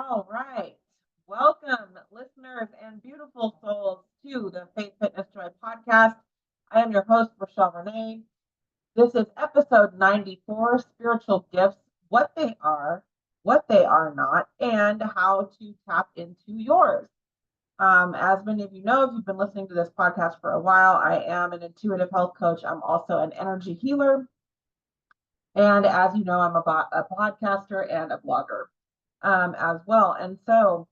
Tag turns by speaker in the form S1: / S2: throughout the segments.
S1: All right. Welcome, listeners and beautiful souls, to the Faith Fitness Joy podcast. I am your host, Rochelle Renee. This is episode 94, Spiritual Gifts, what they are not, and how to tap into yours. As many of you know, if you've been listening to this podcast for a while, I am an intuitive health coach. I'm also an energy healer. And as you know, I'm a podcaster and a blogger as well. And so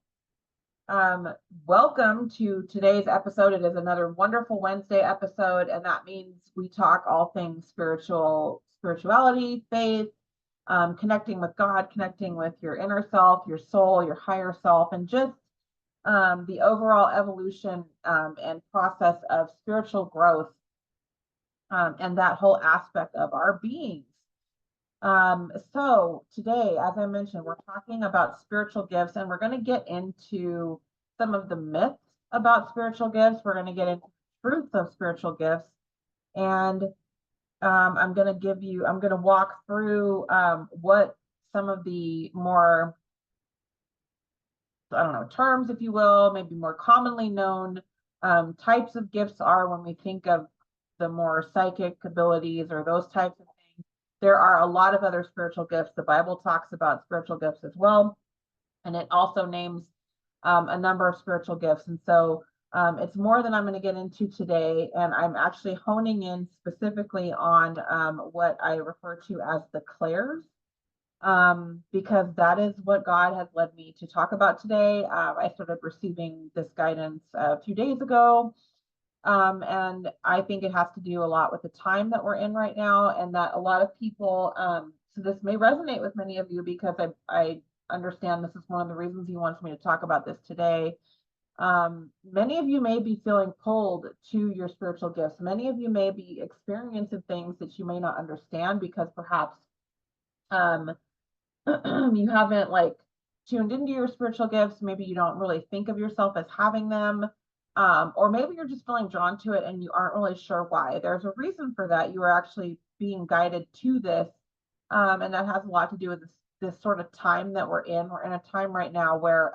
S1: Um, welcome to today's episode. It is another wonderful Wednesday episode, and that means we talk all things spirituality, faith, connecting with God, connecting with your inner self, your soul, your higher self, and just the overall evolution and process of spiritual growth and that whole aspect of our beings. So today, as I mentioned, we're talking about spiritual gifts, and we're going to get into some of the myths about spiritual gifts. We're going to get into truths of spiritual gifts, and I'm going to walk through what some of the more, I don't know, terms, if you will, maybe more commonly known types of gifts are when we think of the more psychic abilities or those types of things. There are a lot of other spiritual gifts. The Bible talks about spiritual gifts as well, and it also names a number of spiritual gifts. And so it's more than I'm going to get into today, and I'm actually honing in specifically on what I refer to as the clairs, because that is what God has led me to talk about today. I started receiving this guidance a few days ago, and I think it has to do a lot with the time that we're in right now, and that a lot of people, so this may resonate with many of you because I understand this is one of the reasons he wants me to talk about this today. Many of you may be feeling pulled to your spiritual gifts. Many of you may be experiencing things that you may not understand because perhaps um, you haven't tuned into your spiritual gifts. Maybe you don't really think of yourself as having them. Or maybe you're just feeling drawn to it and you aren't really sure why. There's a reason for that. You are actually being guided to this. And that has a lot to do with this sort of time that we're in. We're in a time right now where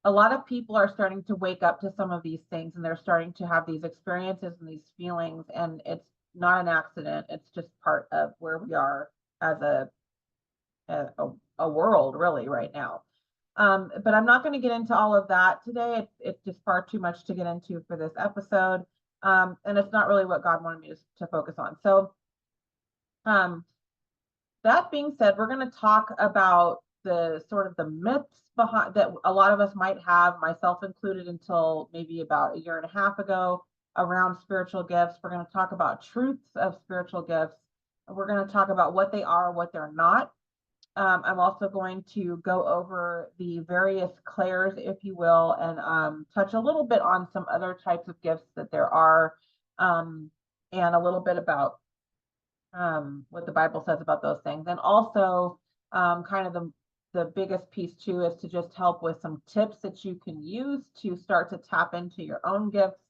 S1: a lot of people are starting to wake up to some of these things, and they're starting to have these experiences and these feelings. And it's not an accident. It's just part of where we are as a world really right now. But I'm not going to get into all of that today. It's just far too much to get into for this episode. And it's not really what God wanted me to focus on. So um, that being said, we're going to talk about the sort of the myths behind that a lot of us might have, myself included, until maybe about a year and a half ago, around spiritual gifts. We're going to talk about truths of spiritual gifts. We're going to talk about what they are, what they're not. I'm also going to go over the various clairs, if you will, and touch a little bit on some other types of gifts that there are, and a little bit about what the Bible says about those things. And also, kind of the biggest piece too is to just help with some tips that you can use to start to tap into your own gifts,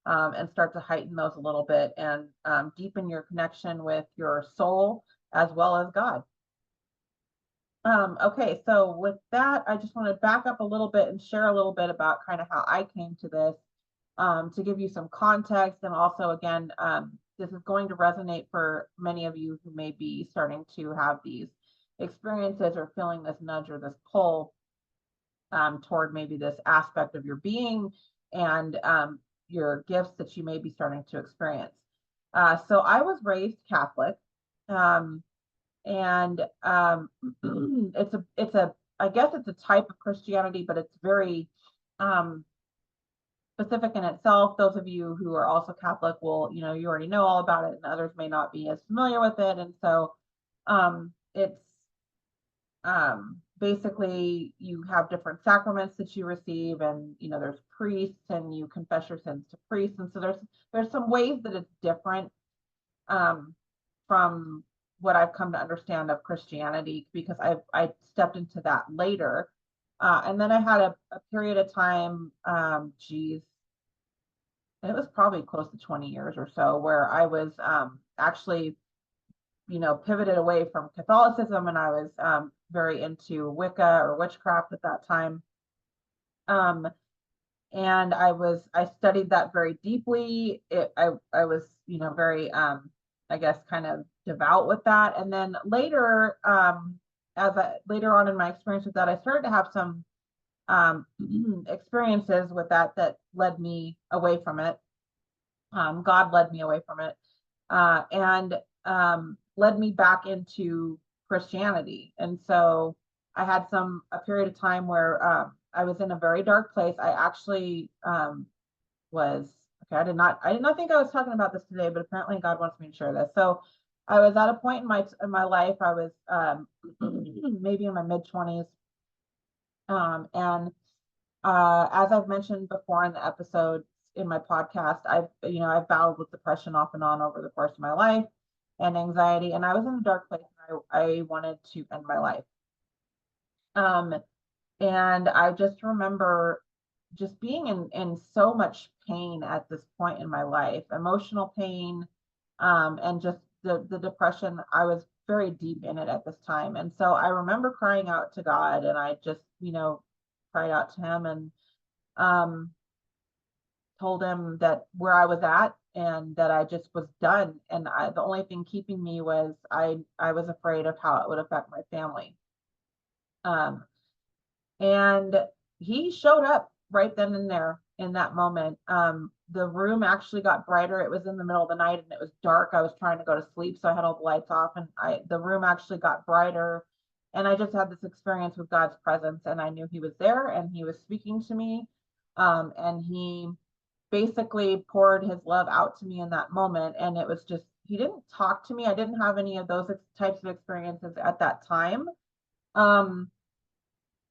S1: and start to heighten those a little bit, and deepen your connection with your soul as well as God. Okay, so with that, I just want to back up a little bit and share a little bit about kind of how I came to this, to give you some context. And also, again, this is going to resonate for many of you who may be starting to have these experiences or feeling this nudge or this pull toward maybe this aspect of your being and your gifts that you may be starting to experience. So I was raised Catholic. And it's a I guess it's a type of Christianity, but it's very specific in itself. Those of you who are also Catholic will, you already know all about it, and others may not be as familiar with it. And so it's basically you have different sacraments that you receive, and there's priests, and you confess your sins to priests. And so there's some ways that it's different from what I've come to understand of Christianity, because I stepped into that later. And then I had a period of time, geez, it was probably close to 20 years or so, where I was actually pivoted away from Catholicism, and I was very into Wicca or witchcraft at that time. And I studied that very deeply. I was, very, I guess, kind of devout with that. And then later, later on in my experience with that, I started to have some experiences with that led me away from it. God led me away from it, and led me back into Christianity. And so I had a period of time where I was in a very dark place. I actually was, okay, I did not think I was talking about this today, but apparently God wants me to share this. So I was at a point in my life, I was maybe in my mid-20s. And as I've mentioned before in the episode in my podcast, I've battled with depression off and on over the course of my life, and anxiety, and I was in a dark place, and I wanted to end my life. And I just remember just being in so much pain at this point in my life, emotional pain, and just the depression. I was very deep in it at this time. And so I remember crying out to God, and I just, cried out to him, and told him that where I was at, and that I just was done. And the only thing keeping me was I was afraid of how it would affect my family. And he showed up right then and there in that moment. The room actually got brighter. It was in the middle of the night, and it was dark. I was trying to go to sleep, so I had all the lights off, and the room actually got brighter. And I just had this experience with God's presence, and I knew he was there, and he was speaking to me. And he basically poured his love out to me in that moment. And it was just, he didn't talk to me. I didn't have any of those types of experiences at that time.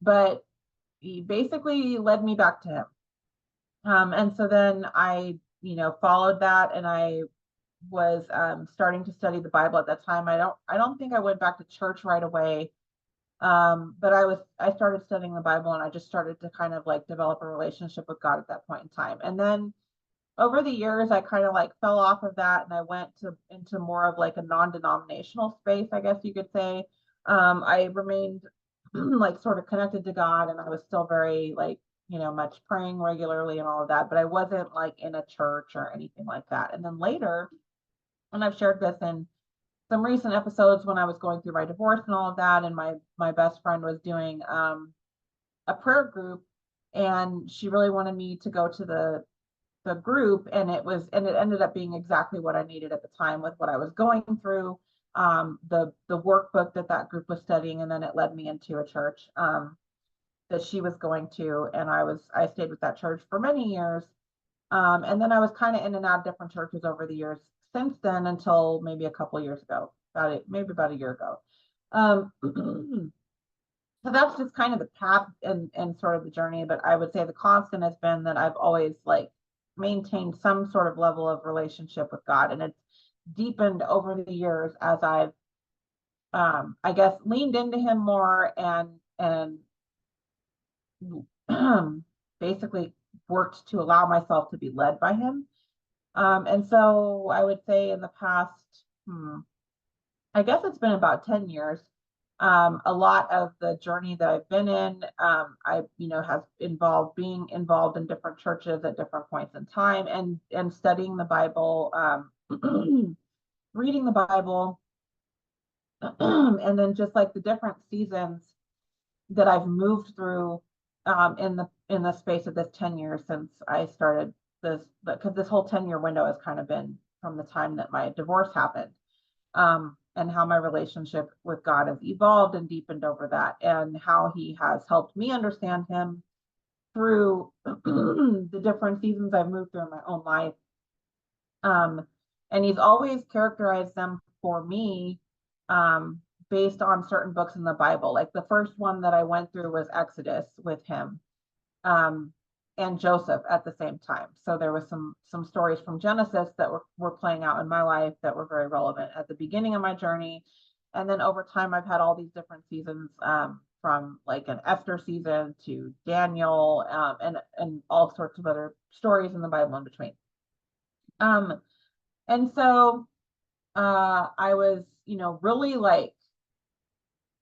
S1: But he basically led me back to him. And so then I, followed that, and I was starting to study the Bible at that time. I don't think I went back to church right away. But I started studying the Bible, and I just started to kind of like develop a relationship with God at that point in time. And then over the years, I kind of like fell off of that, and I went into more of like a non-denominational space, I guess you could say. I remained like sort of connected to God, and I was still very like, much praying regularly and all of that, but I wasn't like in a church or anything like that. And then later, and I've shared this in some recent episodes, when I was going through my divorce and all of that, and my best friend was doing a prayer group, and she really wanted me to go to the group, and it ended up being exactly what I needed at the time with what I was going through. The workbook that group was studying, and then it led me into a church that she was going to, and I stayed with that church for many years. And then I was kind of in and out of different churches over the years since then, until maybe a couple of years ago, maybe about a year ago. So that's just kind of the path and sort of the journey. But I would say the constant has been that I've always like maintained some sort of level of relationship with God, and it's deepened over the years as I've I guess leaned into him more, and basically worked to allow myself to be led by him. And so I would say in the past, I guess it's been about 10 years. A lot of the journey that I've been in, has involved being involved in different churches at different points in time, and studying the Bible, reading the Bible, and then just like the different seasons that I've moved through in the space of this 10 years since I started this, because this whole 10-year window has kind of been from the time that my divorce happened. And how my relationship with God has evolved and deepened over that, and how he has helped me understand him through the different seasons I've moved through in my own life. And he's always characterized them for me based on certain books in the Bible. Like the first one that I went through was Exodus with him. And Joseph at the same time. So there was some stories from Genesis that were playing out in my life that were very relevant at the beginning of my journey. And then over time, I've had all these different seasons, from like an Esther season to Daniel, and all sorts of other stories in the Bible in between. And so I was, really like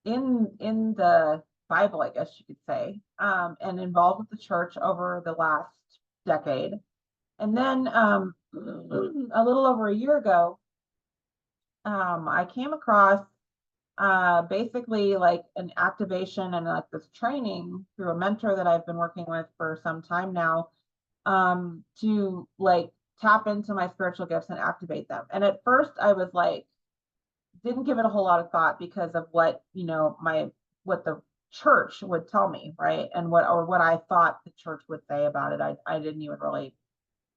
S1: in the Bible, I guess you could say, and involved with the church over the last decade. And then a little over a year ago, I came across basically like an activation and like this training through a mentor that I've been working with for some time now, to like tap into my spiritual gifts and activate them. And at first I was like, didn't give it a whole lot of thought because of what, what the church would tell me, right? And what I thought the church would say about it. I didn't even really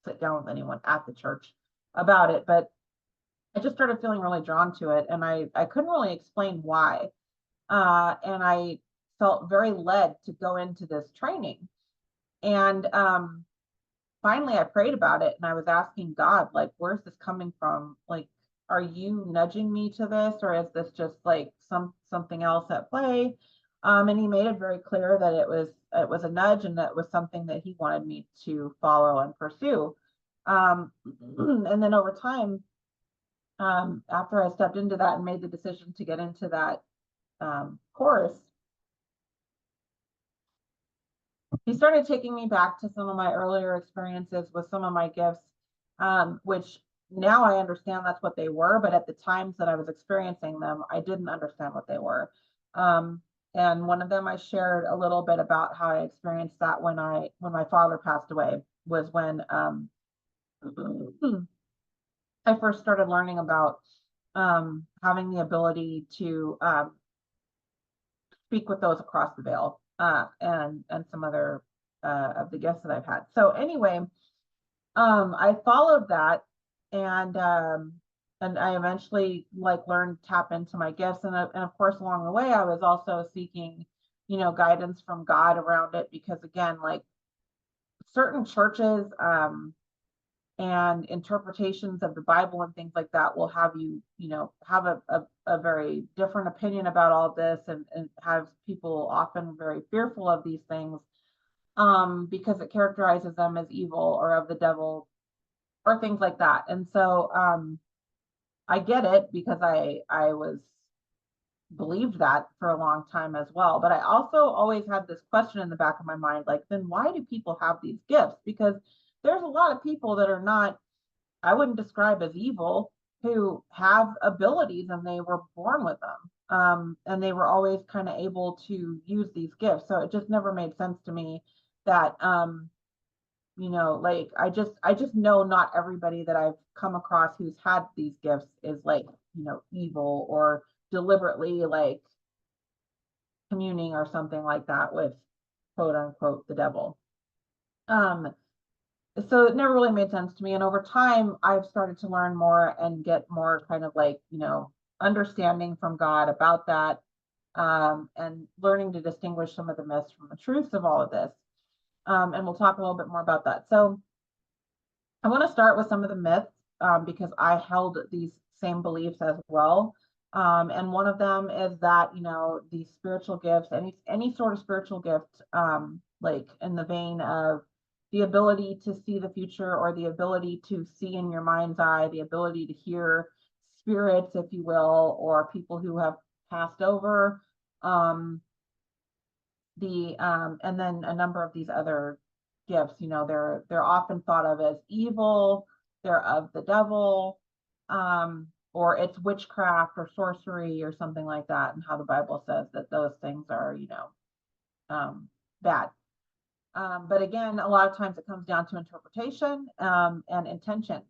S1: sit down with anyone at the church about it, but I just started feeling really drawn to it, and I couldn't really explain why. And I felt very led to go into this training. And finally, I prayed about it, and I was asking God, like, where's this coming from? Like, are you nudging me to this, or is this just like something else at play? And He made it very clear that it was a nudge, and that it was something that He wanted me to follow and pursue. And then over time, after I stepped into that and made the decision to get into that course, He started taking me back to some of my earlier experiences with some of my gifts, which now I understand that's what they were, but at the times that I was experiencing them, I didn't understand what they were. Um, and one of them I shared a little bit about how I experienced that when my father passed away, was when I first started learning about having the ability to speak with those across the veil, and some other of the gifts that I've had. So anyway, I followed that, and I eventually like learned to tap into my gifts, and of course along the way I was also seeking, guidance from God around it, because again, like certain churches and interpretations of the Bible and things like that will have you, have a very different opinion about all this, and have people often very fearful of these things, because it characterizes them as evil or of the devil or things like that. And so I get it, because I was believed that for a long time as well. But I also always had this question in the back of my mind, like, then why do people have these gifts? Because there's a lot of people that are not, I wouldn't describe as evil, who have abilities and they were born with them. And they were always kind of able to use these gifts. So it just never made sense to me that, like I just know not everybody that I've come across who's had these gifts is like, evil or deliberately like communing or something like that with quote unquote the devil. Um, so it never really made sense to me. And over time, I've started to learn more and get more kind of like, understanding from God about that, and learning to distinguish some of the myths from the truths of all of this. And we'll talk a little bit more about that. So I want to start with some of the myths, because I held these same beliefs as well. And one of them is that, these spiritual gifts, any sort of spiritual gift, like in the vein of the ability to see the future, or the ability to see in your mind's eye, the ability to hear spirits, if you will, or people who have passed over, and then a number of these other gifts, they're often thought of as evil, they're of the devil, or it's witchcraft or sorcery or something like that, and how the Bible says that those things are, bad. But again, a lot of times it comes down to interpretation, and intention.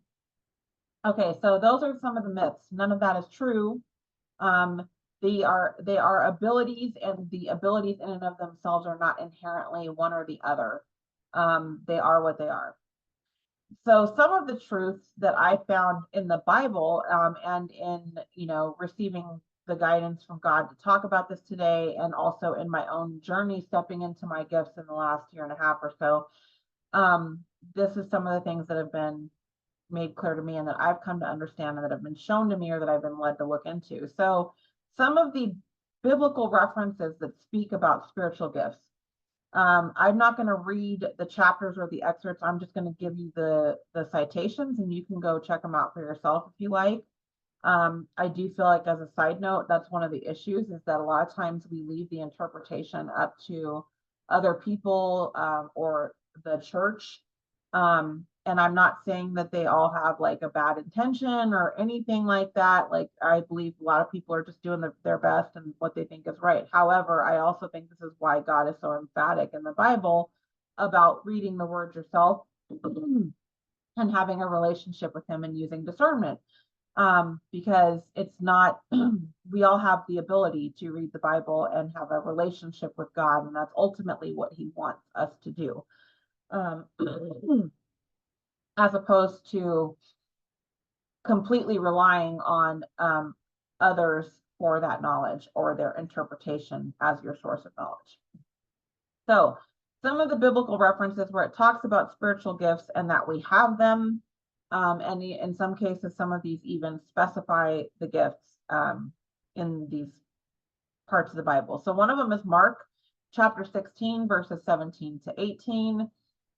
S1: Okay, so those are some of the myths. None of that is true. They are abilities, and the abilities in and of themselves are not inherently one or the other. They are what they are. So some of the truths that I found in the Bible, and in, receiving the guidance from God to talk about this today, and also in my own journey stepping into my gifts in the last year and a half or so, this is some of the things that have been made clear to me, and that I've come to understand, and that have been shown to me, or that I've been led to look into. So some of the biblical references that speak about spiritual gifts. I'm not going to read the chapters or the excerpts. I'm just going to give you the citations, and you can go check them out for yourself if you like. I do feel like, as a side note, that's one of the issues, is that a lot of times we leave the interpretation up to other people, or the church. And I'm not saying that they all have like a bad intention or anything like that. Like, I believe a lot of people are just doing their best and what they think is right. However, I also think this is why God is so emphatic in the Bible about reading the word yourself and having a relationship with him and using discernment. Because it's not, we all have the ability to read the Bible and have a relationship with God, and that's ultimately what he wants us to do. As opposed to completely relying on others for that knowledge or their interpretation as your source of knowledge. So some of the biblical references where it talks about spiritual gifts and that we have them, and in some cases, some of these even specify the gifts in these parts of the Bible. So one of them is Mark chapter 16, verses 17 to 18.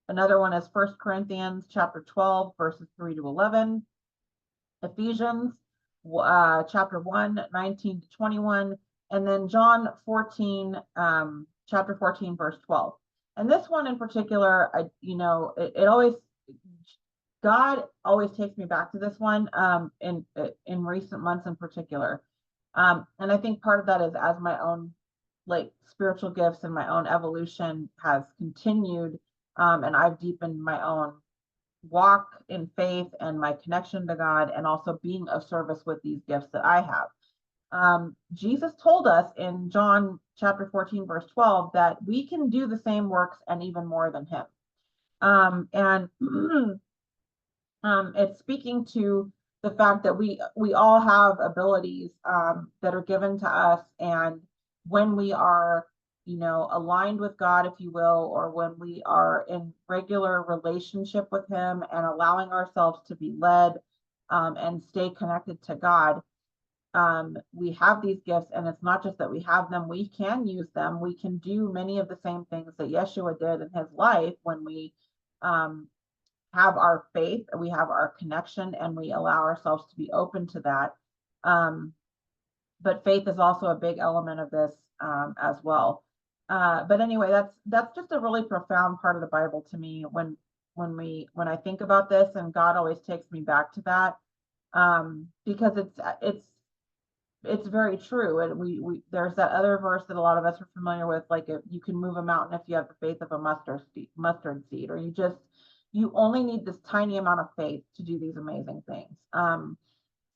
S1: Another one is 1 Corinthians chapter 12, verses 3 to 11. Ephesians chapter 1, 19 to 21. And then John 14, chapter 14, verse 12. And this one in particular, God always takes me back to this one in recent months in particular. And I think part of that is, as my own like spiritual gifts and my own evolution has continued, and I've deepened my own walk in faith and my connection to God, and also being of service with these gifts that I have. Jesus told us in John chapter 14, verse 12, that we can do the same works and even more than him. And it's speaking to the fact that we all have abilities that are given to us, and when we are, aligned with God, if you will, or when we are in regular relationship with him and allowing ourselves to be led and stay connected to God, we have these gifts. And it's not just that we have them, we can use them. We can do many of the same things that Yeshua did in his life when we have our faith, we have our connection, and we allow ourselves to be open to that. But faith is also a big element of this as well. But anyway, that's just a really profound part of the Bible to me when I think about this, and God always takes me back to that, because it's very true. And we there's that other verse that a lot of us are familiar with, like, if you can move a mountain if you have the faith of a mustard seed, or you only need this tiny amount of faith to do these amazing things.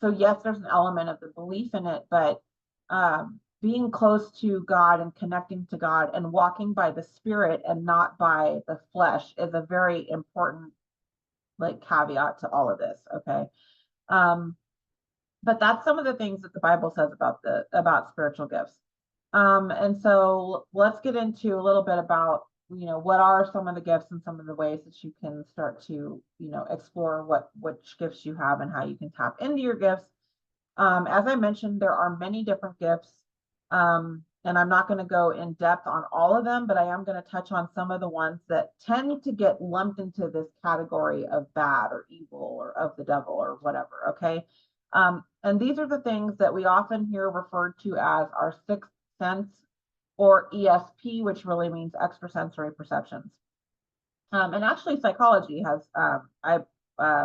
S1: So yes, there's an element of the belief in it, but being close to God and connecting to God and walking by the Spirit and not by the flesh is a very important caveat to all of this. Okay. But that's some of the things that the Bible says about spiritual gifts. And so let's get into a little bit about, what are some of the gifts and some of the ways that you can start to, explore which gifts you have and how you can tap into your gifts. As I mentioned, there are many different gifts, and I'm not going to go in depth on all of them, but I am going to touch on some of the ones that tend to get lumped into this category of bad or evil or of the devil or whatever. Okay. And these are the things that we often hear referred to as our sixth sense, or ESP, which really means extrasensory perceptions. And actually, psychology has, my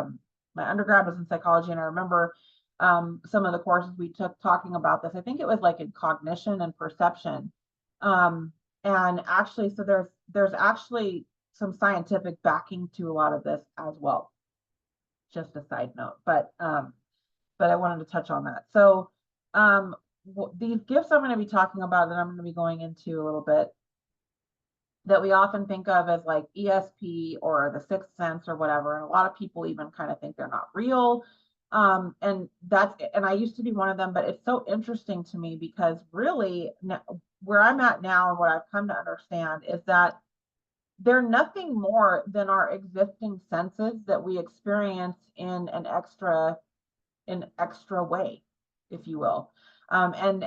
S1: undergrad was in psychology, and I remember some of the courses we took talking about this. I think it was like in cognition and perception. And actually, so there's actually some scientific backing to a lot of this as well. Just a side note, but I wanted to touch on that. So these gifts I'm going to be talking about, that I'm going to be going into a little bit, that we often think of as like ESP or the sixth sense or whatever. And a lot of people even kind of think they're not real. And I used to be one of them, but it's so interesting to me because really where I'm at now and what I've come to understand is that they're nothing more than our existing senses that we experience in an extra way, if you will. And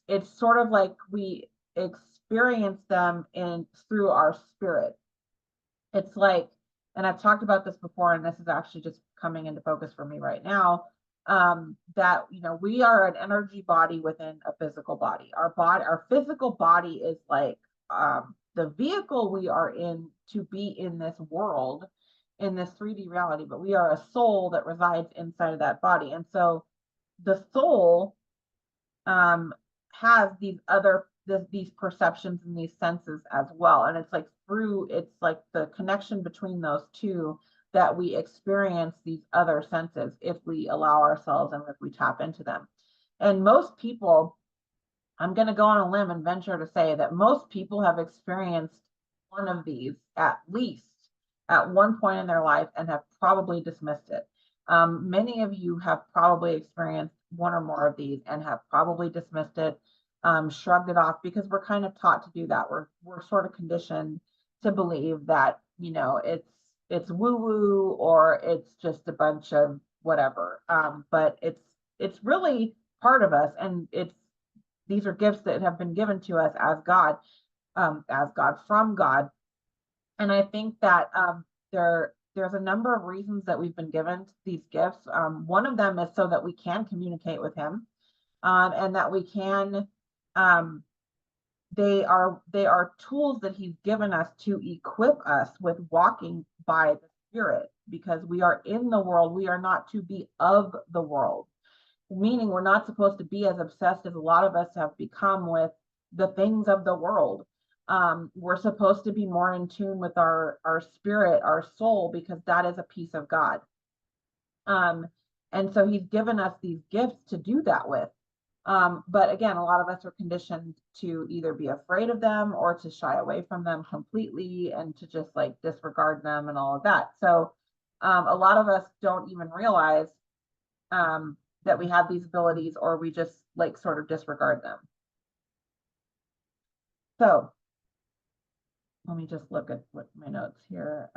S1: it's sort of like we experience them through our spirit. It's like, and I've talked about this before, and this is actually just coming into focus for me right now. that, you know, we are an energy body within a physical body. Our physical body is like the vehicle we are in to be in this world, in this 3D reality, but we are a soul that resides inside of that body. And so the soul has these perceptions and these senses as well. And it's like the connection between those two that we experience these other senses if we allow ourselves and if we tap into them. And most people, I'm going to go on a limb and venture to say that most people have experienced one of these at least at one point in their life and have probably dismissed it. Many of you have probably experienced one or more of these and have probably dismissed it, shrugged it off, because we're kind of taught to do that. We're sort of conditioned to believe that, you know, it's woo-woo or it's just a bunch of whatever. But it's really part of us, and these are gifts that have been given to us as God from God. And I think that there's a number of reasons that we've been given these gifts. One of them is so that we can communicate with him, and that we can, they are tools that he's given us to equip us with walking by the Spirit, because we are in the world. We are not to be of the world, meaning we're not supposed to be as obsessed as a lot of us have become with the things of the world. We're supposed to be more in tune with our spirit, our soul, because that is a piece of God. And so he's given us these gifts to do that with. But again, a lot of us are conditioned to either be afraid of them or to shy away from them completely and to just like disregard them and all of that. So a lot of us don't even realize that we have these abilities, or we just like sort of disregard them. So let me just look at what my notes here.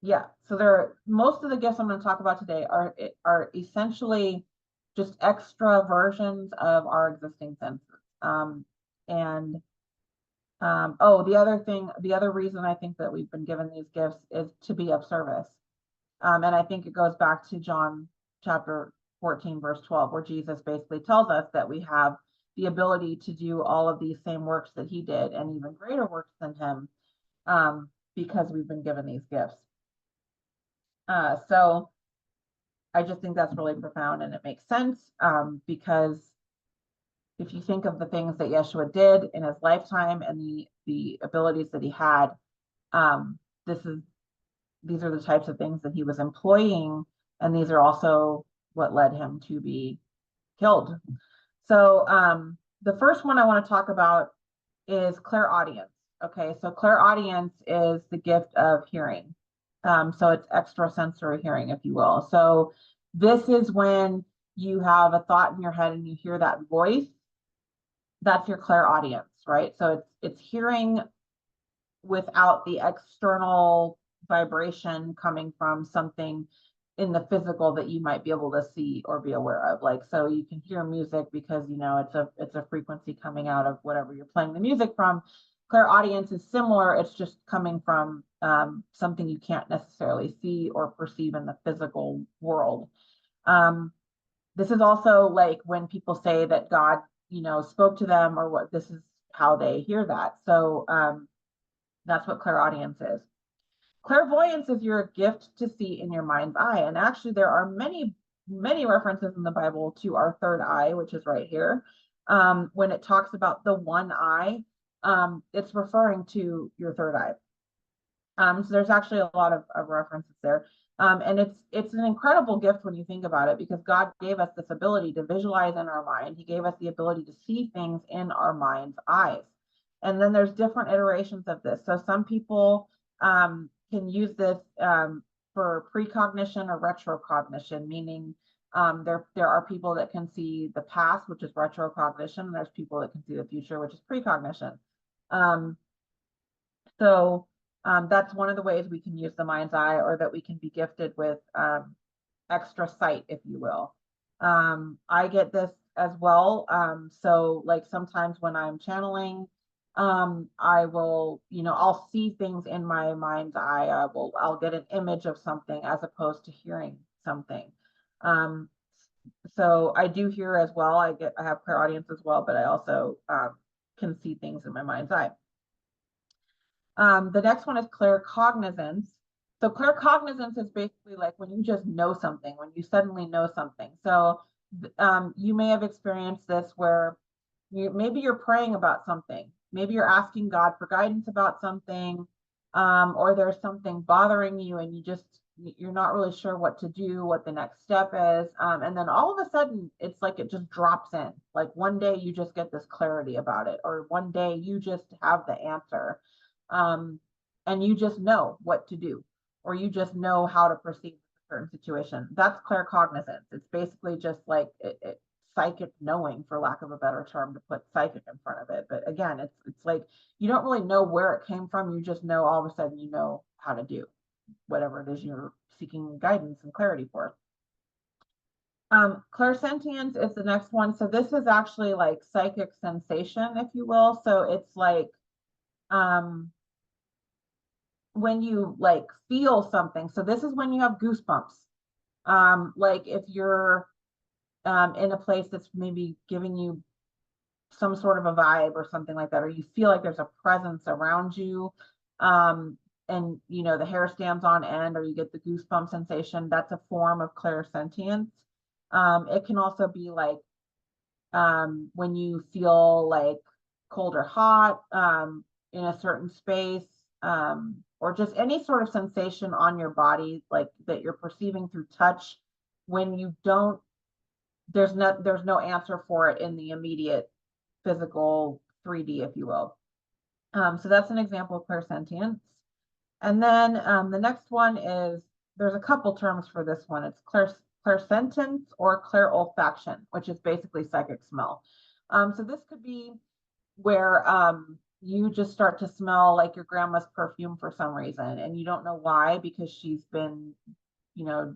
S1: Yeah, so most of the gifts I'm going to talk about today are essentially just extra versions of our existing senses. The other reason I think that we've been given these gifts is to be of service. And I think it goes back to John chapter 14, verse 12, where Jesus basically tells us that we have the ability to do all of these same works that he did and even greater works than him, because we've been given these gifts. So I just think that's really profound, and it makes sense, because if you think of the things that Yeshua did in his lifetime and the abilities that he had, these are the types of things that he was employing, and these are also what led him to be killed. So the first one I want to talk about is clairaudience. Okay, so clairaudience is the gift of hearing. So it's extrasensory hearing, if you will. So this is when you have a thought in your head and you hear that voice. That's your clairaudience, right? So it's hearing without the external vibration coming from something in the physical that you might be able to see or be aware of. Like, so you can hear music because, you know, it's a frequency coming out of whatever you're playing the music from. Clairaudience is similar. It's just coming from something you can't necessarily see or perceive in the physical world. This is also like when people say that God, you know, spoke to them, or what, this is how they hear that. So that's what clairaudience is. Clairvoyance is your gift to see in your mind's eye. And actually there are many references in the Bible to our third eye, which is right here. When it talks about the one eye, it's referring to your third eye. So there's actually a lot of references there. And it's an incredible gift when you think about it, because God gave us this ability to visualize in our mind. He gave us the ability to see things in our mind's eyes. And then there's different iterations of this. So some people can use this for precognition or retrocognition, meaning there are people that can see the past, which is retrocognition, and there's people that can see the future, which is precognition. So that's one of the ways we can use the mind's eye, or that we can be gifted with extra sight, if you will. I get this as well. So like sometimes when I'm channeling, I will, I'll see things in my mind's eye. I'll get an image of something as opposed to hearing something. Um, so I do hear as well. I have clairaudience as well, but I also can see things in my mind's eye. The next one is claircognizance. So claircognizance is basically like when you just know something, when you suddenly know something. So you may have experienced this where maybe you're praying about something. Maybe you're asking God for guidance about something, or there's something bothering you and you're not really sure what to do, what the next step is. And then all of a sudden, it's like it just drops in. Like one day you just get this clarity about it, or one day you just have the answer. And you just know what to do, or you just know how to proceed with a certain situation. That's claircognizance. It's basically just like psychic knowing, for lack of a better term, to put psychic in front of it. But again, it's like you don't really know where it came from. You just know all of a sudden you know how to do whatever it is you're seeking guidance and clarity for. Clairsentience is the next one. So this is actually like psychic sensation, if you will. So it's like when you like feel something. So this is when you have goosebumps. Like if you're in a place that's maybe giving you some sort of a vibe or something like that, or you feel like there's a presence around you, and the hair stands on end, or you get the goosebump sensation, that's a form of clairsentience. It can also be like when you feel like cold or hot in a certain space, or just any sort of sensation on your body, like that you're perceiving through touch, when you don't, there's no answer for it in the immediate physical 3D, if you will. So that's an example of clairsentience. And then the next one is, there's a couple terms for this one. It's clairsentience or clairolfaction, which is basically psychic smell. So this could be where you just start to smell like your grandma's perfume for some reason, and you don't know why, because she's been,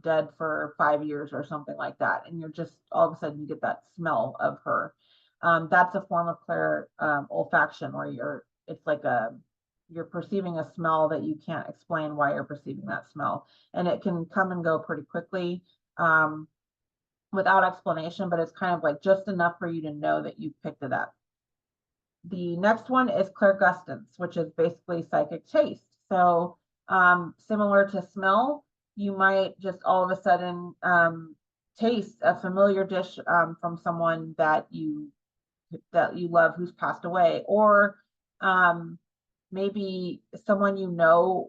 S1: dead for 5 years or something like that. And you're just, all of a sudden you get that smell of her. That's a form of clairolfaction, where it's like you're perceiving a smell that you can't explain why you're perceiving that smell. And it can come and go pretty quickly without explanation, but it's kind of like just enough for you to know that you picked it up. The next one is clairgustance, which is basically psychic taste. So similar to smell, you might just all of a sudden taste a familiar dish from someone that you love who's passed away, or maybe someone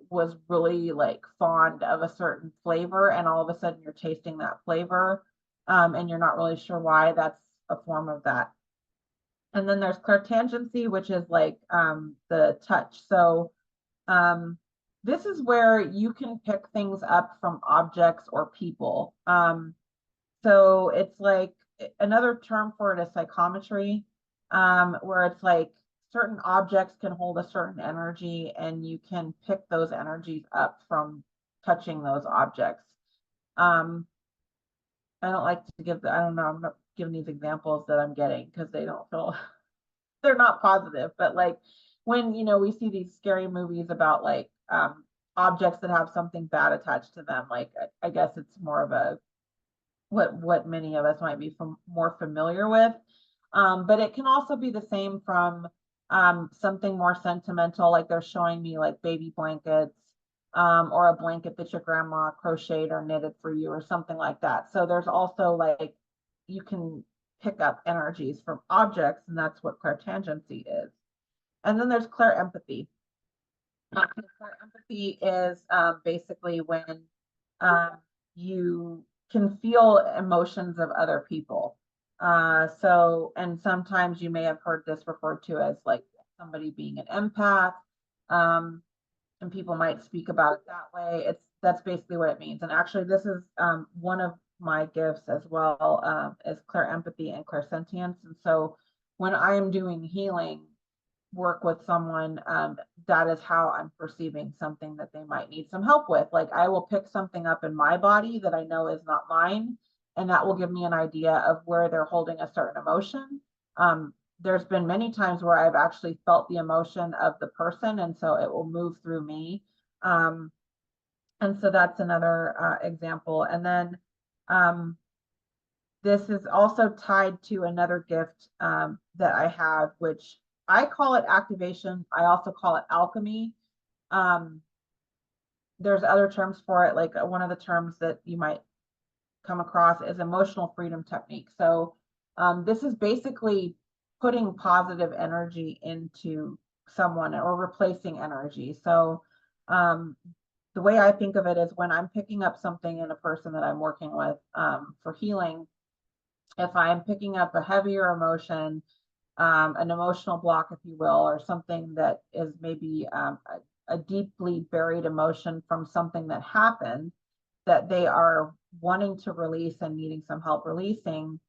S1: was really like fond of a certain flavor, and all of a sudden you're tasting that flavor, and you're not really sure why. That's a form of that. And then there's clairtangency, which is like the touch. So this is where you can pick things up from objects or people. So it's like, another term for it is psychometry, where it's like certain objects can hold a certain energy, and you can pick those energies up from touching those objects. I don't like to give I don't know, I'm not giving these examples that I'm getting because they don't feel, they're not positive, but like when, we see these scary movies about like objects that have something bad attached to them, like I guess it's more of a, what many of us might be more familiar with. But it can also be the same from something more sentimental, like they're showing me like baby blankets, or a blanket that your grandma crocheted or knitted for you, or something like that. So there's also like, you can pick up energies from objects, and that's what clairtangency is. And then there's clairempathy. Clairempathy is basically when you can feel emotions of other people. And sometimes you may have heard this referred to as like somebody being an empath, and people might speak about it that way. That's basically what it means. And actually, this is one of my gifts as well, is clairempathy and clairsentience. And so when I am doing healing work with someone, that is how I'm perceiving something that they might need some help with. Like I will pick something up in my body that I know is not mine, and that will give me an idea of where they're holding a certain emotion. there's been many times where I've actually felt the emotion of the person, and so it will move through me. And so that's another example. And then this is also tied to another gift that I have, which I call it activation. I also call it alchemy. There's other terms for it, like one of the terms that you might come across is emotional freedom technique. So this is basically putting positive energy into someone or replacing energy. So the way I think of it is when I'm picking up something in a person that I'm working with for healing, if I'm picking up a heavier emotion, an emotional block, if you will, or something that is maybe a deeply buried emotion from something that happened that they are wanting to release and needing some help releasing,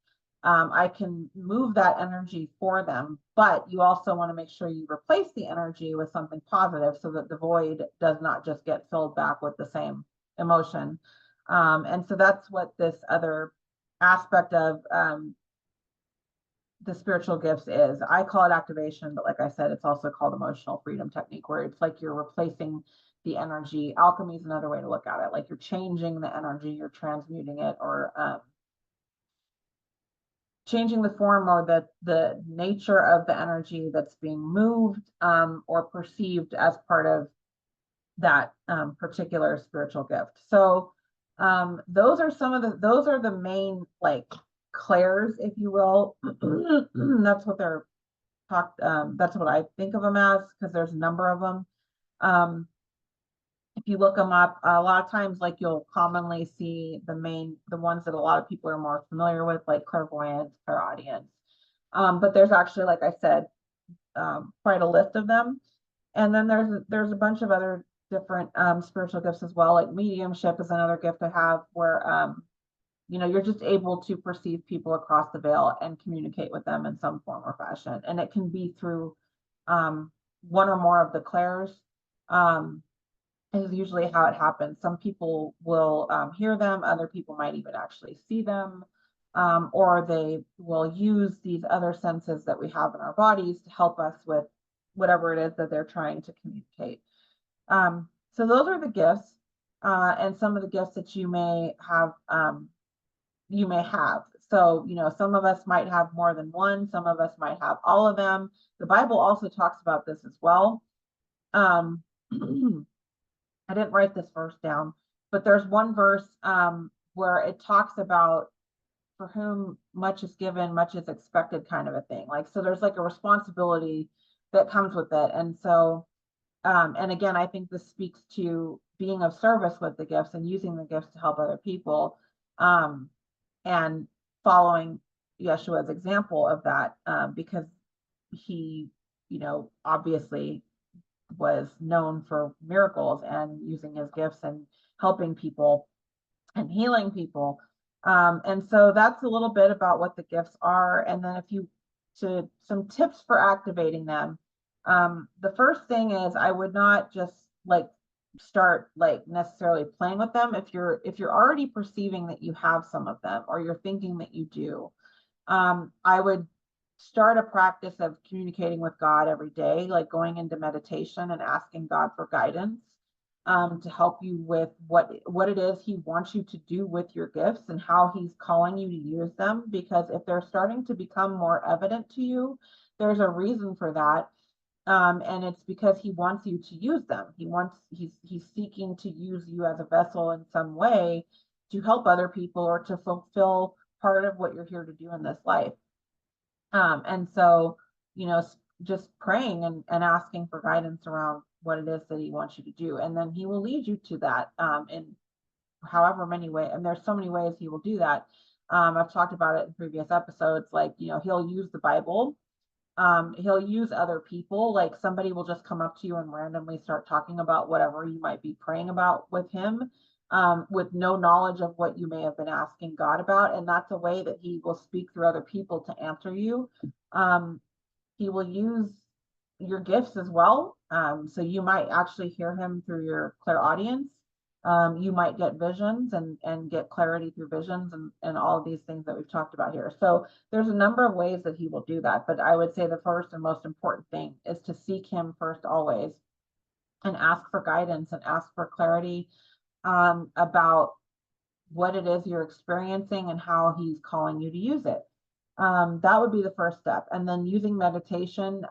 S1: I can move that energy for them. But you also want to make sure you replace the energy with something positive so that the void does not just get filled back with the same emotion. And so that's what this other aspect of the spiritual gifts is. I call it activation, but like I said, it's also called emotional freedom technique, where it's like you're replacing the energy. Alchemy is another way to look at it. Like you're changing the energy, you're transmuting it, or changing the form or the nature of the energy that's being moved or perceived as part of that particular spiritual gift. So those are the main like clairs, if you will. That's what they're talked. That's what I think of them as, because there's a number of them. If you look them up, a lot of times, like you'll commonly see the ones that a lot of people are more familiar with, like clairvoyance, clairaudience. But there's actually, like I said, quite a list of them. And then there's a bunch of other different spiritual gifts as well. Like mediumship is another gift I have, where you're just able to perceive people across the veil and communicate with them in some form or fashion. And it can be through one or more of the clairs. Is usually how it happens. Some people will hear them, other people might even actually see them, or they will use these other senses that we have in our bodies to help us with whatever it is that they're trying to communicate. So those are the gifts, and some of the gifts that you may have. So, some of us might have more than one, some of us might have all of them. The Bible also talks about this as well. I didn't write this verse down, but there's one verse where it talks about for whom much is given, much is expected, kind of a thing. Like, so there's like a responsibility that comes with it. And so, and again, I think this speaks to being of service with the gifts and using the gifts to help other people, and following Yeshua's example of that, because he, obviously was known for miracles and using his gifts and helping people and healing people. And so that's a little bit about what the gifts are. And then some tips for activating them. The first thing is I would not just like start like necessarily playing with them. If you're already perceiving that you have some of them, or you're thinking that you do, I would start a practice of communicating with God every day, like going into meditation and asking God for guidance, to help you with what it is he wants you to do with your gifts and how he's calling you to use them. Because if they're starting to become more evident to you, there's a reason for that. And it's because he wants you to use them. He's seeking to use you as a vessel in some way to help other people or to fulfill part of what you're here to do in this life. And so, just praying and asking for guidance around what it is that he wants you to do. And then he will lead you to that in however many ways. And there's so many ways he will do that. I've talked about it in previous episodes, like, he'll use the Bible. He'll use other people, like somebody will just come up to you and randomly start talking about whatever you might be praying about with him, with no knowledge of what you may have been asking God about. And that's a way that he will speak through other people to answer you. He will use your gifts as well. So you might actually hear him through your clairaudience. You might get visions and get clarity through visions and all of these things that we've talked about here. So there's a number of ways that he will do that. But I would say the first and most important thing is to seek him first always and ask for guidance and ask for clarity about what it is you're experiencing and how he's calling you to use it. That would be the first step. And then using meditation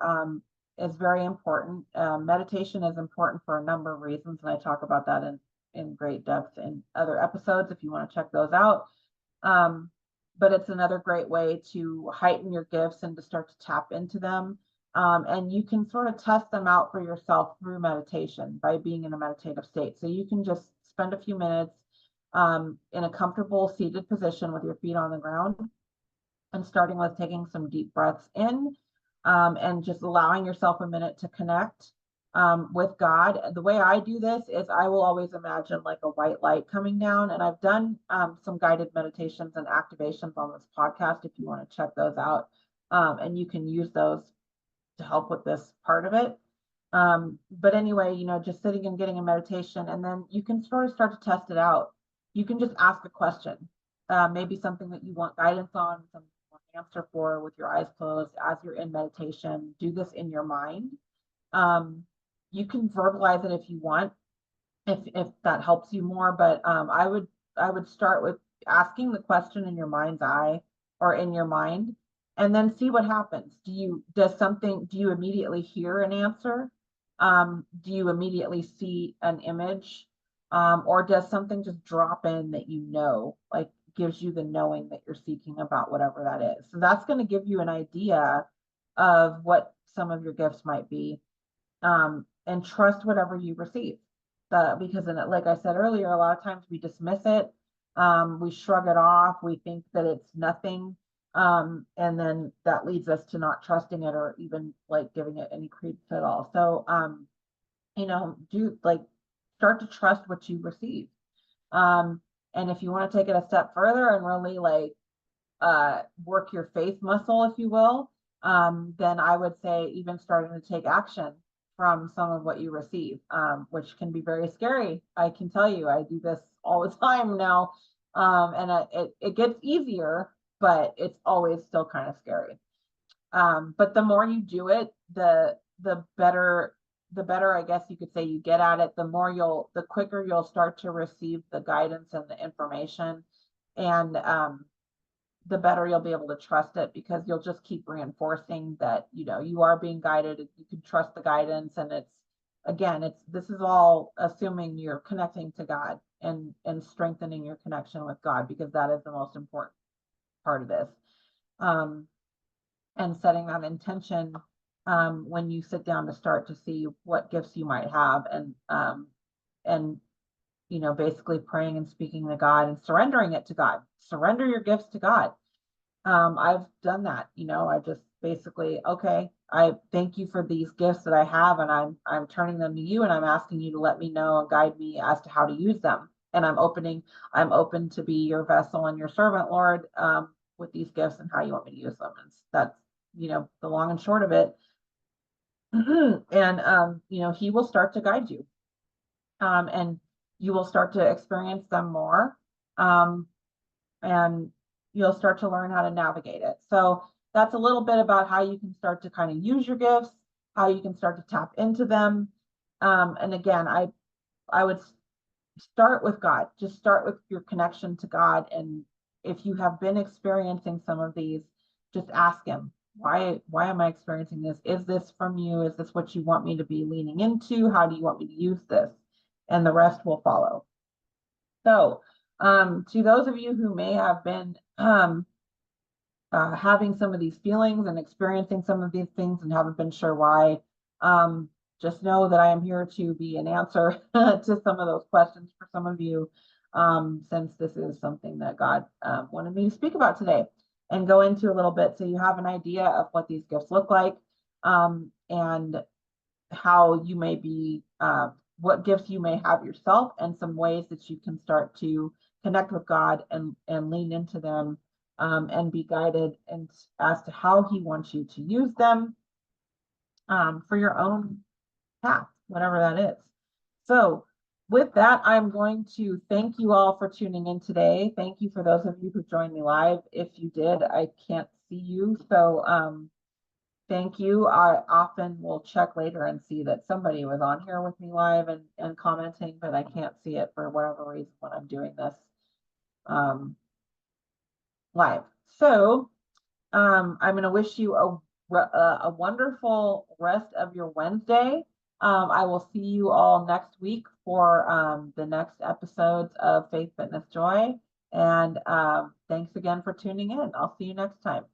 S1: is very important. Meditation is important for a number of reasons, and I talk about that in great depth in other episodes if you want to check those out. But it's another great way to heighten your gifts and to start to tap into them. And you can sort of test them out for yourself through meditation by being in a meditative state. So you can just spend a few minutes in a comfortable seated position with your feet on the ground and starting with taking some deep breaths in and just allowing yourself a minute to connect with God. The way I do this is I will always imagine like a white light coming down, and I've done some guided meditations and activations on this podcast if you want to check those out, and you can use those to help with this part of it. But anyway, just sitting and getting a meditation, and then you can sort of start to test it out. You can just ask a question, maybe something that you want guidance on, something you want an answer for with your eyes closed as you're in meditation. Do this in your mind. You can verbalize it if you want, if that helps you more. But I would start with asking the question in your mind's eye or in your mind, and then see what happens. Do you immediately hear an answer? Do you immediately see an image? Or does something just drop in that like gives you the knowing that you're seeking about whatever that is? So that's going to give you an idea of what some of your gifts might be. And trust whatever you receive. Because like I said earlier, a lot of times we dismiss it, we shrug it off, we think that it's nothing, and then that leads us to not trusting it or even like giving it any credence at all. So, start to trust what you receive. And if you want to take it a step further and really work your faith muscle, if you will, then I would say even starting to take action from some of what you receive, which can be very scary. I can tell you, I do this all the time now, and it gets easier, but it's always still kind of scary. But the more you do it, the better, I guess you could say, you get at it, the quicker you'll start to receive the guidance and the information, and the better you'll be able to trust it, because you'll just keep reinforcing that, you are being guided, you can trust the guidance. And this is all assuming you're connecting to God and strengthening your connection with God, because that is the most important part of this. And setting that intention when you sit down to start to see what gifts you might have, and basically praying and speaking to God and surrendering it to God. Surrender your gifts to God. I've done that. I just basically, okay, I thank you for these gifts that I have, and I'm turning them to you, and I'm asking you to let me know and guide me as to how to use them. And I'm open to be your vessel and your servant, Lord, with these gifts and how you want me to use them. And that's, the long and short of it. And he will start to guide you. And you will start to experience them more. And you'll start to learn how to navigate it. So that's a little bit about how you can start to kind of use your gifts, how you can start to tap into them. And again, I would start with God. Just start with your connection to God. And if you have been experiencing some of these, just ask him, why am I experiencing this? Is this from you? Is this what you want me to be leaning into? How do you want me to use this? And the rest will follow. So to those of you who may have been having some of these feelings and experiencing some of these things and haven't been sure why, just know that I am here to be an answer to some of those questions for some of you, since this is something that God wanted me to speak about today and go into a little bit, so you have an idea of what these gifts look like, and how you may be, what gifts you may have yourself, and some ways that you can start to connect with God and lean into them, and be guided and as to how he wants you to use them for your own path, whatever that is. So with that, I'm going to thank you all for tuning in today. Thank you for those of you who joined me live. If you did, I can't see you. So thank you. I often will check later and see that somebody was on here with me live and commenting, but I can't see it for whatever reason when I'm doing this live. So I'm going to wish you a wonderful rest of your Wednesday. I will see you all next week for the next episodes of Faith, Fitness, Joy. And thanks again for tuning in. I'll see you next time.